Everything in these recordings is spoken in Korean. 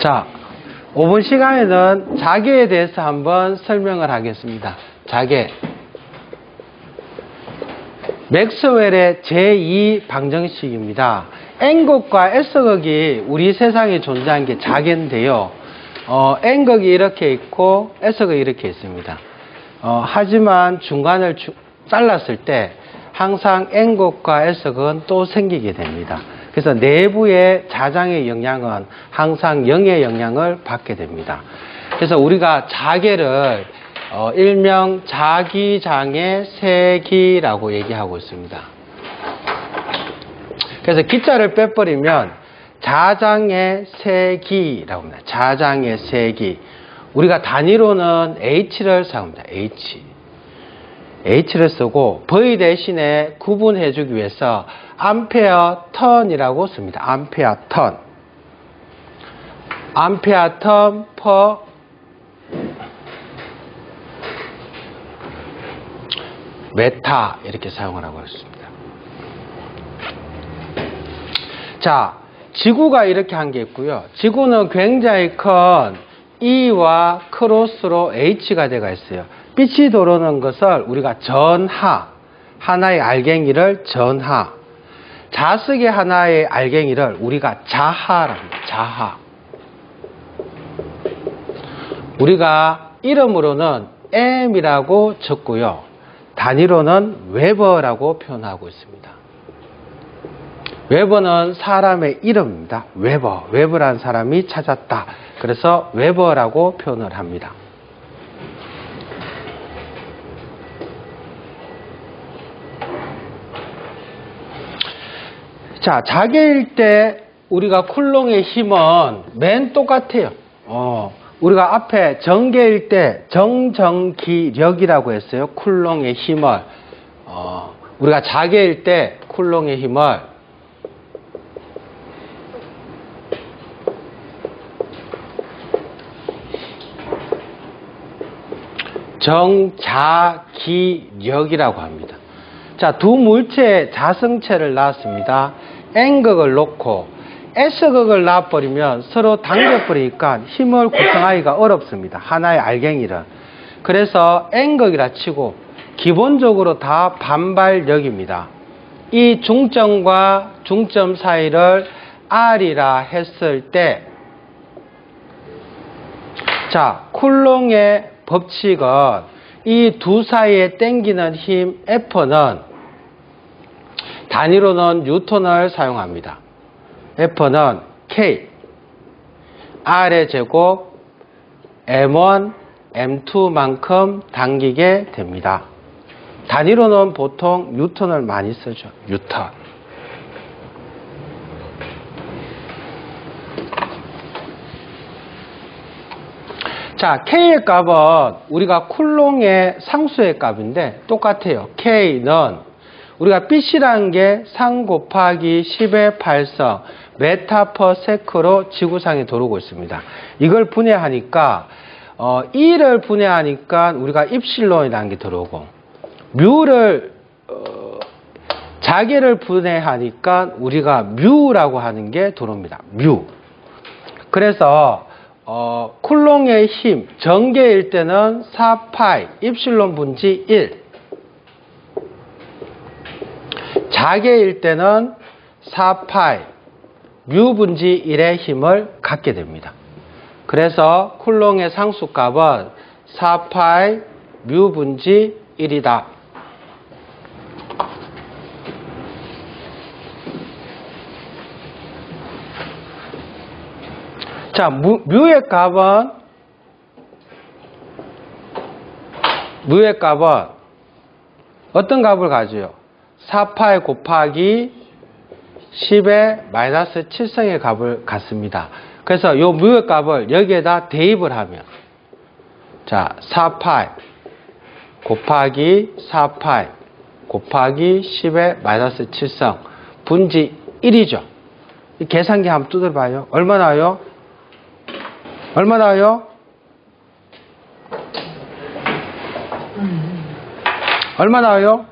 자, 5번 시간에는 자계에 대해서 한번 설명을 하겠습니다. 자계. 맥스웰의 제2 방정식입니다. N극과 S극이 우리 세상에 존재한 게 자계인데요. N극이 이렇게 있고 S극이 이렇게 있습니다. 하지만 중간을 잘랐을 때 항상 N극과 S극은 또 생기게 됩니다. 그래서 내부의 자장의 영향은 항상 0의 영향을 받게 됩니다. 그래서 우리가 자계를 일명 자기장의 세기라고 얘기하고 있습니다. 그래서 기자를 빼버리면 자장의 세기라고 합니다. 자장의 세기. 우리가 단위로는 H를 사용합니다. H를 쓰고 V 대신에 구분해주기 위해서 암페어 턴이라고 씁니다. 암페어 턴. 암페어 턴 퍼 메타 이렇게 사용을 하고 있습니다. 자, 지구가 이렇게 한 게 있고요. 지구는 굉장히 큰 E와 크로스로 H가 되어 있어요. 빛이 들어오는 것을 우리가 전하, 하나의 알갱이를 전하, 자석의 하나의 알갱이를 우리가 자하라고 합니다. 자하. 우리가 이름으로는 M이라고 적고요. 단위로는 웨버라고 표현하고 있습니다. 웨버는 사람의 이름입니다. 웨버라는 사람이 찾았다. 그래서 웨버라고 표현을 합니다. 자, 자계일 때 우리가 쿨롱의 힘은 맨 똑같아요. 우리가 앞에 정계일 때 정전기력이라고 했어요. 쿨롱의 힘을. 우리가 자계일 때 쿨롱의 힘을 정자기력이라고 합니다. 자, 두 물체의 자성체를 낳았습니다. N극을 놓고 S극을 낳아버리면 서로 당겨버리니까 힘을 구성하기가 어렵습니다. 하나의 알갱이를. 그래서 N극이라 치고 기본적으로 다 반발력입니다. 이 중점과 중점 사이를 R이라 했을 때, 자, 쿨롱의 법칙은 이 두 사이에 당기는 힘 F는 단위로는 뉴턴을 사용합니다. F는 K, R의 제곱 M1, M2만큼 당기게 됩니다. 단위로는 보통 뉴턴을 많이 쓰죠. 뉴턴. 자, K의 값은 우리가 쿨롱의 상수의 값인데 똑같아요. K는 우리가 빛이라는 게 3 곱하기 10의 8성 메타 퍼 세크로 지구상에 도르고 있습니다. 이걸 분해하니까 E를 분해하니까 우리가 입실론이라는 게 들어오고 뮤를 자계를 분해하니까 우리가 뮤라고 하는 게 들어옵니다. 뮤. 그래서 쿨롱의 힘 전계일 때는 4파이 입실론 분지 1, 자계일 때는 4파이 뮤 분지 1의 힘을 갖게 됩니다. 그래서 쿨롱의 상수값은 4파이 뮤 분지 1이다. 자, 뮤의 값은 어떤 값을 가져요? 4파이 곱하기 10의 마이너스 7성의 값을 갖습니다. 그래서 이 뮤의 값을 여기에다 대입을 하면, 자, 4파이 곱하기 4파이 곱하기 10의 마이너스 7성 분지 1이죠. 이 계산기 한번 두드려봐요. 얼마 나와요? 얼마 나와요? 얼마 나와요?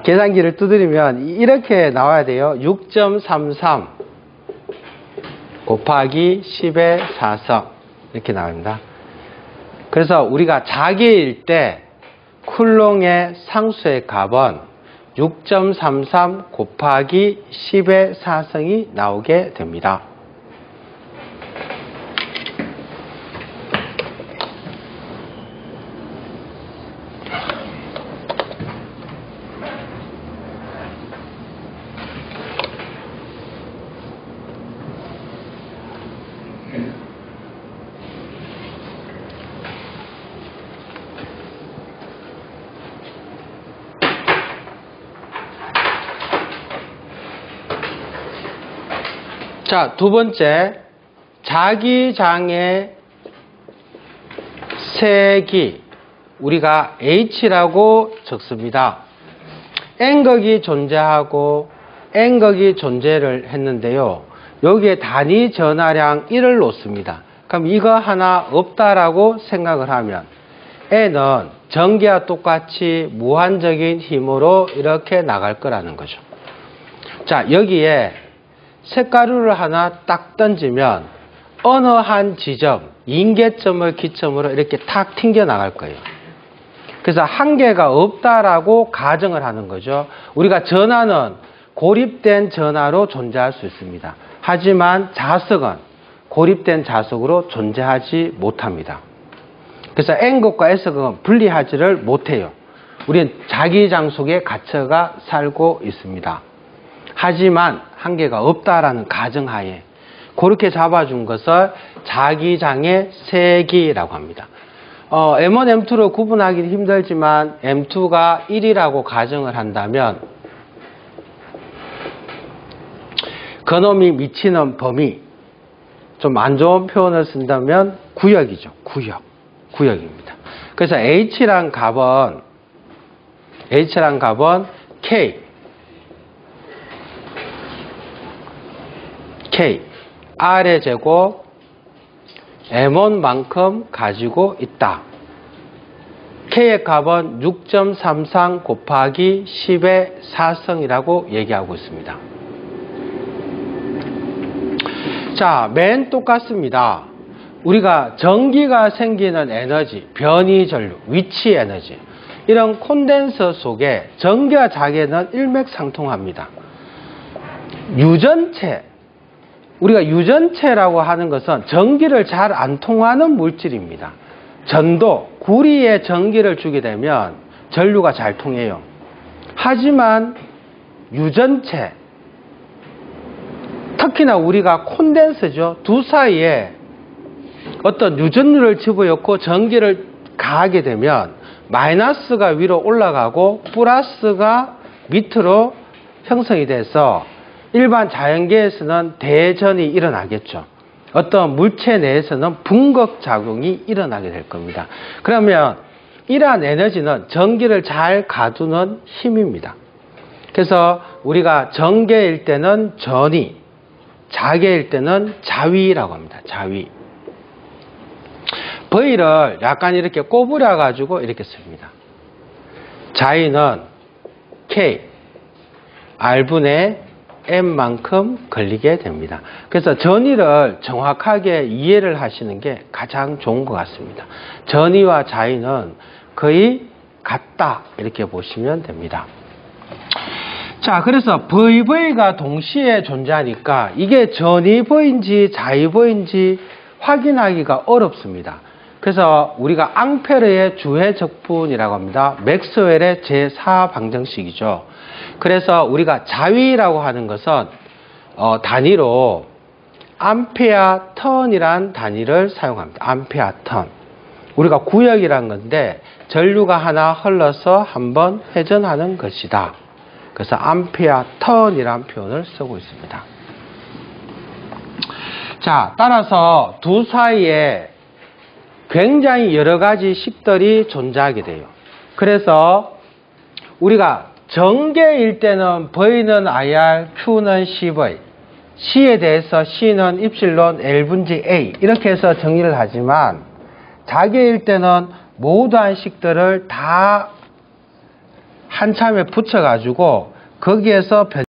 계산기를 두드리면 이렇게 나와야 돼요. 6.33 곱하기 10의 4성 이렇게 나옵니다. 그래서 우리가 자기일 때 쿨롱의 상수의 값은 6.33 곱하기 10의 4성이 나오게 됩니다. 자, 두 번째, 자기장의 세기, 우리가 H라고 적습니다. N극이 존재하고 N극이 존재를 했는데요. 여기에 단위 전하량 1을 놓습니다. 그럼 이거 하나 없다라고 생각을 하면 N은 전기와 똑같이 무한적인 힘으로 이렇게 나갈 거라는 거죠. 자, 여기에 색가루를 하나 딱 던지면 어느 한 지점, 인계점을 기점으로 이렇게 탁 튕겨 나갈 거예요. 그래서 한계가 없다라고 가정을 하는 거죠. 우리가 전하는 고립된 전하로 존재할 수 있습니다. 하지만 자석은 고립된 자석으로 존재하지 못합니다. 그래서 N극과 S극은 분리하지를 못해요. 우리는 자기장 속에 갇혀가 살고 있습니다. 하지만 한계가 없다라는 가정하에 그렇게 잡아준 것을 자기장의 세기라고 합니다. M1, M2로 구분하기는 힘들지만 M2가 1이라고 가정을 한다면 그놈이 미치는 범위, 좀 안 좋은 표현을 쓴다면 구역이죠. 구역입니다. 그래서 H란 값은 K, R의 제곱 M1만큼 가지고 있다. K의 값은 6.33 곱하기 10의 4성이라고 얘기하고 있습니다. 자, 맨 똑같습니다. 우리가 전기가 생기는 에너지, 변이 전류, 위치 에너지, 이런 콘덴서 속에 전기와 자기는 일맥상통합니다. 유전체, 우리가 유전체라고 하는 것은 전기를 잘 안 통하는 물질입니다. 전도, 구리에 전기를 주게 되면 전류가 잘 통해요. 하지만 유전체, 특히나 우리가 콘덴서죠. 두 사이에 어떤 유전류를 집어넣고 전기를 가하게 되면 마이너스가 위로 올라가고 플러스가 밑으로 형성이 돼서 일반 자연계에서는 대전이 일어나겠죠. 어떤 물체 내에서는 분극작용이 일어나게 될 겁니다. 그러면 이러한 에너지는 전기를 잘 가두는 힘입니다. 그래서 우리가 전계일 때는 전위, 자계일 때는 자위라고 합니다. 자위. V를 약간 이렇게 꼬부려 가지고 이렇게 씁니다. 자위는 K, R분의 M만큼 걸리게 됩니다. 그래서 전위를 정확하게 이해를 하시는 게 가장 좋은 것 같습니다. 전위와 자위는 거의 같다 이렇게 보시면 됩니다. 자, 그래서 VV가 동시에 존재하니까 이게 전위V인지 자위V인지 확인하기가 어렵습니다. 그래서 우리가 앙페르의 주해 적분이라고 합니다. 맥스웰의 제4방정식이죠. 그래서 우리가 자위라고 하는 것은 단위로 암페아 턴이란 단위를 사용합니다. 암페아 턴. 우리가 구역이란 건데 전류가 하나 흘러서 한번 회전하는 것이다. 그래서 암페아 턴이란 표현을 쓰고 있습니다. 자, 따라서 두 사이에 굉장히 여러 가지 식들이 존재하게 돼요. 그래서 우리가 전계일 때는 V는 IR, Q는 CV, C에 대해서 C는 입실론 L분지 A 이렇게 해서 정의를 하지만 자계일 때는 모두한 식들을 다 한참에 붙여가지고 거기에서